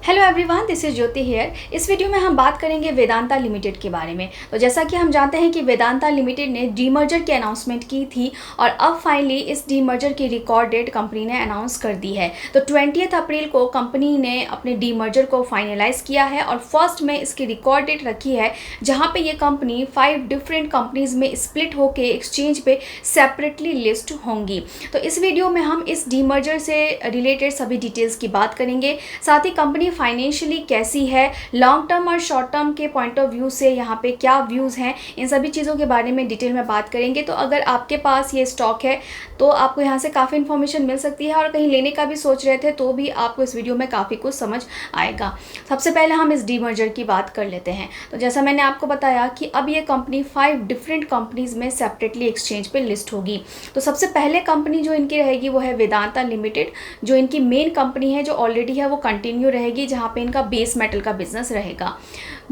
Hello everyone, this is Jyoti here. इस video में हम बात करेंगे वेदांता लिमिटेड के बारे में। तो जैसा कि हम जानते हैं कि वेदांता लिमिटेड ने डीमर्जर की अनाउंसमेंट की थी और अब फाइनली इस डीमर्जर की रिकॉर्ड डेट कंपनी ने अनाउंस कर दी है। तो 20 अप्रैल को कंपनी ने अपने डीमर्जर को फाइनलाइज किया है और फर्स्ट में इसकी रिकॉर्ड डेट रखी है, जहाँ पे ये कंपनी 5 डिफरेंट कंपनीज में स्प्लिट होकर एक्सचेंज पे सेपरेटली लिस्ट होंगी। तो इस वीडियो में हम इस डीमर्जर से रिलेटेड सभी डिटेल्स की बात करेंगे, साथ ही कंपनी फाइनेंशियली कैसी है, लॉन्ग टर्म और शॉर्ट टर्म के पॉइंट ऑफ व्यू से यहाँ पे क्या व्यूज़ हैं, इन सभी चीज़ों के बारे में डिटेल में बात करेंगे। तो अगर आपके पास ये स्टॉक है तो आपको यहाँ से काफ़ी इन्फॉर्मेशन मिल सकती है और कहीं लेने का भी सोच रहे थे तो भी आपको इस वीडियो में काफ़ी कुछ समझ आएगा। सबसे पहले हम इस डीमर्जर की बात कर लेते हैं। तो जैसा मैंने आपको बताया कि अब ये कंपनी 5 डिफरेंट कंपनीज में सेपरेटली एक्सचेंज पे लिस्ट होगी। तो सबसे पहले कंपनी जो इनकी रहेगी वो है वेदांता लिमिटेड, जो इनकी मेन कंपनी है, जो ऑलरेडी है वो कंटिन्यू रहेगी, जहाँ पे इनका बेस मेटल का बिजनेस रहेगा।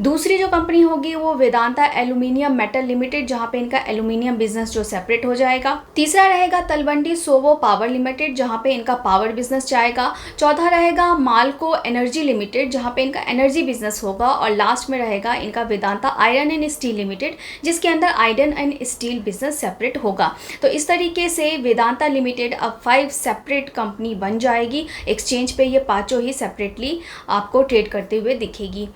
दूसरी जो कंपनी होगी वो वेदांता एल्यूमिनियम मेटल लिमिटेड, जहाँ पे इनका एल्यूमिनियम बिजनेस जो सेपरेट हो जाएगा। तीसरा रहेगा तलवंडी सोवो पावर लिमिटेड, जहाँ पे इनका पावर बिजनेस जाएगा। चौथा रहेगा मालको एनर्जी लिमिटेड, जहाँ पे इनका एनर्जी बिजनेस होगा। और लास्ट में रहेगा इनका Vedanta iron and steel limited, जिसके अंदर iron and steel business separate होगा। तो इस तरीके से वेदांता लिमिटेड अब 5 सेपरेट कंपनी बन जाएगी। एक्सचेंज पे ये पांचों ही सेपरेटली आपको ट्रेड करते हुए दिखेगी।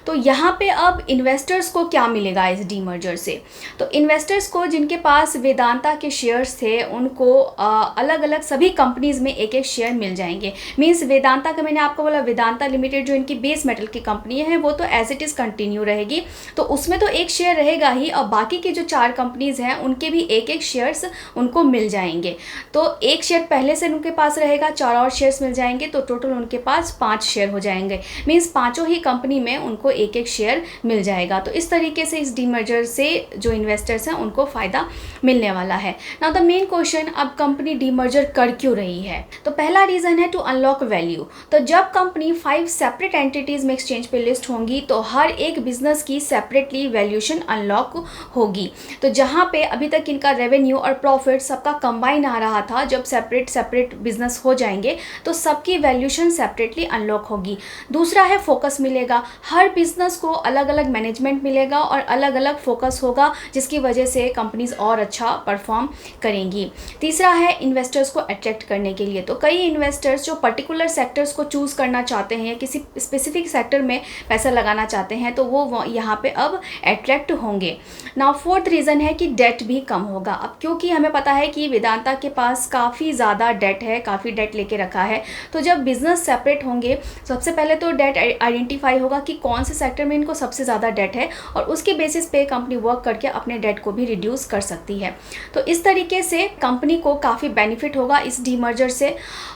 तो यहाँ पे अब इन्वेस्टर्स को क्या मिलेगा इस डीमर्जर से? तो इन्वेस्टर्स को जिनके पास वेदांता के शेयर्स थे उनको अलग अलग सभी कंपनीज में एक एक शेयर मिल जाएंगे। मींस वेदांता का, मैंने आपको बोला वेदांता लिमिटेड जो इनकी बेस मेटल की कंपनी है वो तो एज इट इज़ कंटिन्यू रहेगी, तो उसमें तो एक शेयर रहेगा ही, और बाकी की जो 4 कंपनीज हैं उनके भी एक एक शेयर्स उनको मिल जाएंगे। तो एक शेयर पहले से उनके पास रहेगा, 4 और शेयर्स मिल जाएंगे, तो टोटल उनके पास 5 शेयर हो जाएंगे। मीन्स पाँचों ही कंपनी में उनको एक एक शेयर मिल जाएगा। तो इस तरीके से इस डीमर्जर से जो इन्वेस्टर्स हैं उनको फ़ायदा मिलने वाला है। नाउ द मेन क्वेश्चन, अब कंपनी डीमर्जर कर क्यों रही है? तो पहला रीज़न है टू अनलॉक वैल्यू। तो जब कंपनी 5 सेपरेट एंटिटीज़ में एक्सचेंज पे लिस्ट होंगी तो हर एक बिजनेस की सेपरेटली वैल्यूएशन अनलॉक होगी। तो जहाँ पे अभी तक इनका रेवेन्यू और प्रॉफिट सबका कंबाइन आ रहा था, जब सेपरेट बिजनेस हो जाएंगे तो सबकी वैल्यूएशन सेपरेटली अनलॉक होगी। दूसरा है फोकस मिलेगा, हर बिजनेस को अलग अलग मैनेजमेंट मिलेगा और अलग अलग फोकस होगा, जिसकी वजह से कंपनीज और अच्छा परफॉर्म करेंगी। तीसरा है इन्वेस्टर्स को अट्रैक्ट करने के लिए। तो कई इन्वेस्टर्स जो पर्टिकुलर सेक्टर्स को चूज़ करना चाहते हैं या किसी स्पेसिफिक सेक्टर में पैसा लगाना चाहते हैं तो वो यहाँ पे अब अट्रैक्ट होंगे। नाउ फोर्थ रीज़न है कि डेट भी कम होगा। अब क्योंकि हमें पता है कि वेदांता के पास काफ़ी ज़्यादा डेट है, काफ़ी डेट लेके रखा है, तो जब बिजनेस सेपरेट होंगे सबसे पहले तो डेट आइडेंटिफाई होगा कि कौन से सेक्टर में इनको सबसे ज़्यादा डेट है, और उसके बेसिस पे कंपनी वर्क करके अपने डेट को भी रिड्यूस कर सकती है। तो इस तरीके से कंपनी को काफ़ी बेनिफिट होगा इस डीमर्जर से।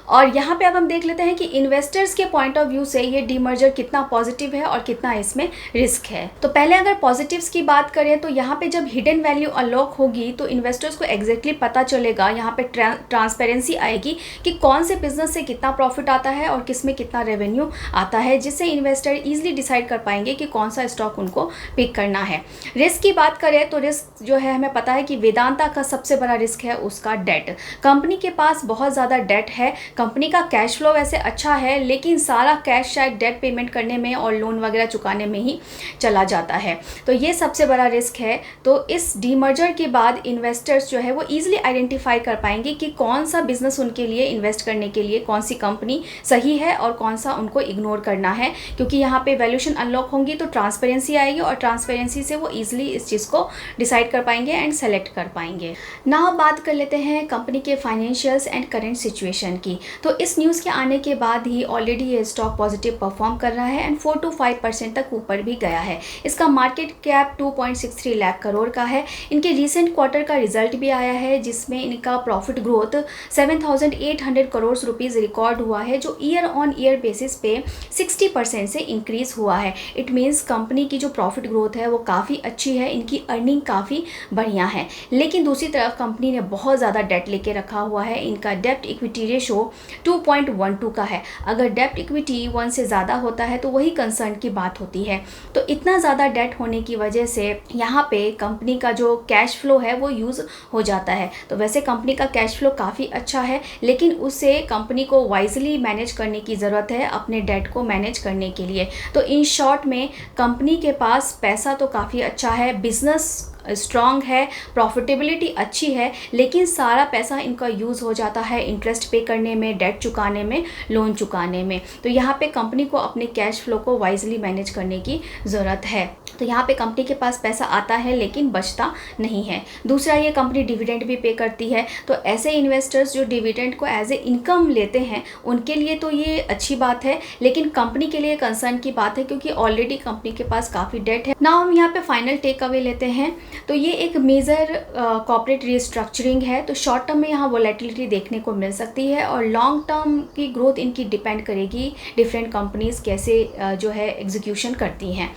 और यहाँ पे अब हम देख लेते हैं कि इन्वेस्टर्स के पॉइंट ऑफ व्यू से ये डीमर्जर कितना पॉजिटिव है और कितना इसमें रिस्क है। तो पहले अगर पॉजिटिव्स की बात करें तो यहाँ पे जब हिडन वैल्यू अनलॉक होगी तो इन्वेस्टर्स को एग्जैक्टली पता चलेगा, यहाँ पे ट्रांसपेरेंसी आएगी कि कौन से बिजनेस से कितना प्रॉफिट आता है और किस में कितना रेवेन्यू आता है, जिससे इन्वेस्टर ईजिली डिसाइड कर पाएंगे कि कौन सा स्टॉक उनको पिक करना है। रिस्क की बात करें तो रिस्क जो है, हमें पता है कि वेदांता का सबसे बड़ा रिस्क है उसका डेट। कंपनी के पास बहुत ज़्यादा डेट है। कंपनी का कैश फ्लो वैसे अच्छा है, लेकिन सारा कैश शायद डेट पेमेंट करने में और लोन वगैरह चुकाने में ही चला जाता है। तो ये सबसे बड़ा रिस्क है। तो इस डीमर्जर के बाद इन्वेस्टर्स जो है वो ईजिली आइडेंटिफाई कर पाएंगे कि कौन सा बिजनेस उनके लिए इन्वेस्ट करने के लिए, कौन सी कंपनी सही है और कौन सा उनको इग्नोर करना है। क्योंकि यहाँ पे वैल्यूएशन अनलॉक होंगी तो ट्रांसपेरेंसी आएगी और ट्रांसपेरेंसी से वो ईजिली इस चीज़ को डिसाइड कर पाएंगे एंड सेलेक्ट कर पाएंगे। नाउ बात कर लेते हैं कंपनी के फाइनेंशियल्स एंड करंट सिचुएशन की। तो इस न्यूज़ के आने के बाद ही ऑलरेडी ये स्टॉक पॉजिटिव परफॉर्म कर रहा है एंड 4 to 5% तक ऊपर भी गया है। इसका मार्केट कैप 2.63 लाख करोड़ का है। इनके रिसेंट क्वार्टर का रिजल्ट भी आया है, जिसमें इनका profit growth 7,800 crore rupees record हुआ है, जो ईयर ऑन ईयर बेसिस पे 60% से इंक्रीज हुआ है। इट मीन्स कंपनी की जो प्रॉफिट ग्रोथ है वो काफ़ी अच्छी है, इनकी अर्निंग काफ़ी बढ़िया है। लेकिन दूसरी तरफ कंपनी ने बहुत ज़्यादा डेट लेके रखा हुआ है। इनका डेप्ट इक्विटी रेशो 2.12 का है। अगर डेप्ट इक्विटी 1 से ज़्यादा होता है तो वही कंसर्न की बात होती है। तो इतना ज़्यादा डेट होने की वजह से यहाँ पे कंपनी का जो कैश फ्लो है वो यूज़ हो जाता है। तो वैसे कंपनी का कैश फ्लो काफ़ी अच्छा है, लेकिन उसे कंपनी को वाइजली मैनेज करने की ज़रूरत है अपने डेट को मैनेज करने के लिए। तो इन शॉर्ट में कंपनी के पास पैसा तो काफ़ी अच्छा है, बिजनेस स्ट्रॉन्ग है, प्रॉफिटेबिलिटी अच्छी है, लेकिन सारा पैसा इनका यूज़ हो जाता है इंटरेस्ट पे करने में, डेट चुकाने में, लोन चुकाने में। तो यहाँ पे कंपनी को अपने कैश फ्लो को वाइजली मैनेज करने की ज़रूरत है। तो यहाँ पे कंपनी के पास पैसा आता है लेकिन बचता नहीं है। दूसरा, ये कंपनी डिविडेंड भी पे करती है, तो ऐसे इन्वेस्टर्स जो डिविडेंड को एज ए इनकम लेते हैं उनके लिए तो ये अच्छी बात है, लेकिन कंपनी के लिए कंसर्न की बात है क्योंकि ऑलरेडी कंपनी के पास काफ़ी डेट है। नाउ हम यहाँ पे फाइनल टेक अवे लेते हैं। तो ये एक मेजर कॉर्पोरेट रिस्ट्रक्चरिंग है। तो शॉर्ट टर्म में यहाँ वोलेटिलिटी देखने को मिल सकती है और लॉन्ग टर्म की ग्रोथ इनकी डिपेंड करेगी डिफरेंट कंपनीज कैसे जो है एग्जीक्यूशन करती हैं।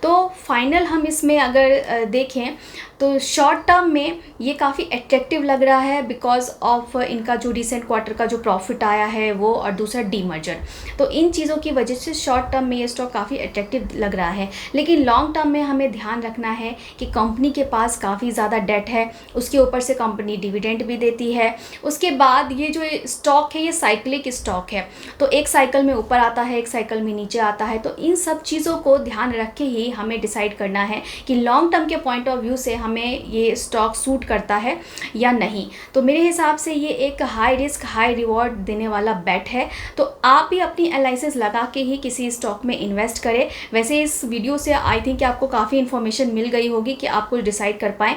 तो फाइनल हम इसमें अगर देखें तो शॉर्ट टर्म में ये काफ़ी अट्रैक्टिव लग रहा है बिकॉज ऑफ इनका जो रिसेंट क्वार्टर का जो प्रॉफिट आया है वो, और दूसरा डीमर्जर। तो इन चीज़ों की वजह से शॉर्ट टर्म में ये स्टॉक काफ़ी अट्रैक्टिव लग रहा है, लेकिन लॉन्ग टर्म में हमें ध्यान रखना है कि कंपनी के पास काफ़ी ज़्यादा डेट है, उसके ऊपर से कंपनी डिविडेंड भी देती है। उसके बाद ये जो स्टॉक है ये साइक्लिक स्टॉक है, तो एक साइकिल में ऊपर आता है, एक साइकिल में नीचे आता है। तो इन सब चीज़ों को ध्यान रख के ही हमें डिसाइड करना है कि लॉन्ग टर्म के पॉइंट ऑफ व्यू से हमें ये स्टॉक सूट करता है या नहीं। तो मेरे हिसाब से ये एक हाई रिस्क हाई रिवॉर्ड देने वाला बेट है। तो आप भी अपनी एनालिसिस लगा के ही किसी स्टॉक में इन्वेस्ट करें। वैसे इस वीडियो से आई थिंक कि आपको काफ़ी इन्फॉर्मेशन मिल गई होगी कि आप कुछ डिसाइड कर पाएँ।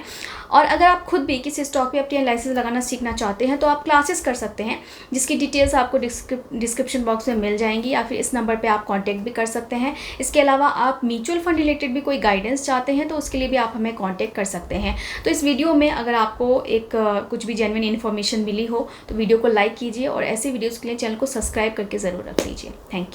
और अगर आप खुद भी किसी स्टॉक पे अपनी एनालिसिस लगाना सीखना चाहते हैं तो आप क्लासेस कर सकते हैं, जिसकी डिटेल्स आपको डिस्क्रिप्शन बॉक्स में मिल जाएंगी, या फिर इस नंबर पे आप कांटेक्ट भी कर सकते हैं। इसके अलावा आप म्यूचुअल फंड रिलेटेड भी कोई गाइडेंस चाहते हैं तो उसके लिए भी आप हमें कांटेक्ट कर सकते हैं। तो इस वीडियो में अगर आपको एक कुछ भी जेन्युइन इन्फॉर्मेशन मिली हो तो वीडियो को लाइक कीजिए और ऐसे वीडियोज़ के लिए चैनल को सब्सक्राइब करके ज़रूर रख लीजिए। Thank you.